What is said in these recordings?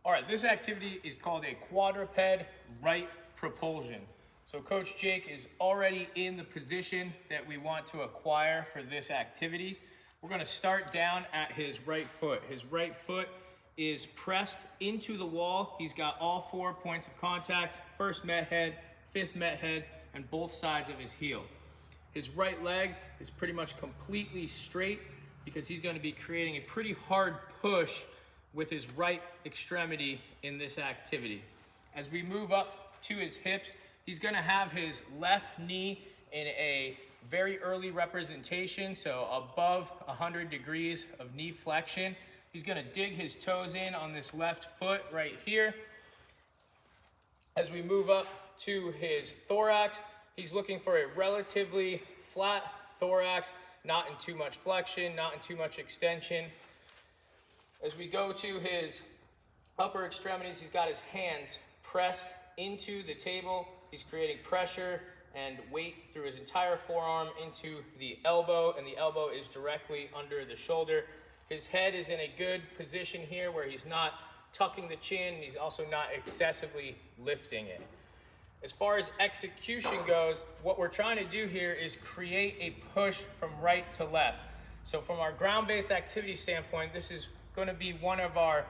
All right, this activity is called a quadruped right propulsion. So Coach Jake is already in the position that we want to acquire for this activity. We're gonna start down at his right foot. His right foot is pressed into the wall. He's got all 4 points of contact, first met head, fifth met head, and both sides of his heel. His right leg is pretty much completely straight because he's gonna be creating a pretty hard push with his right extremity in this activity. As we move up to his hips, he's gonna have his left knee in a very early representation, so above 100 degrees of knee flexion. He's gonna dig his toes in on this left foot right here. As we move up to his thorax, he's looking for a relatively flat thorax, not in too much flexion, not in too much extension. As we go to his upper extremities, he's got his hands pressed into the table. He's creating pressure and weight through his entire forearm into the elbow, and the elbow is directly under the shoulder. His head is in a good position here where he's not tucking the chin, and he's also not excessively lifting it. As far as execution goes, what we're trying to do here is create a push from right to left. So from our ground-based activity standpoint, this is going to be one of our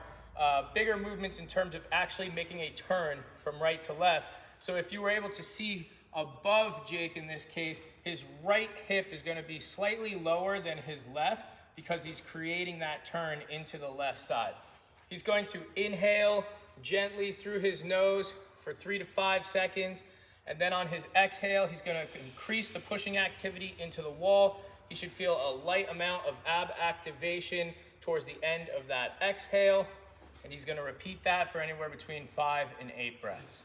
bigger movements in terms of actually making a turn from right to left. So if you were able to see above Jake in this case, his right hip is going to be slightly lower than his left because he's creating that turn into the left side. He's going to inhale gently through his nose for 3 to 5 seconds, and then on his exhale, he's going to increase the pushing activity into the wall. He should feel a light amount of ab activation towards the end of that exhale, and he's going to repeat that for anywhere between 5 and 8 breaths.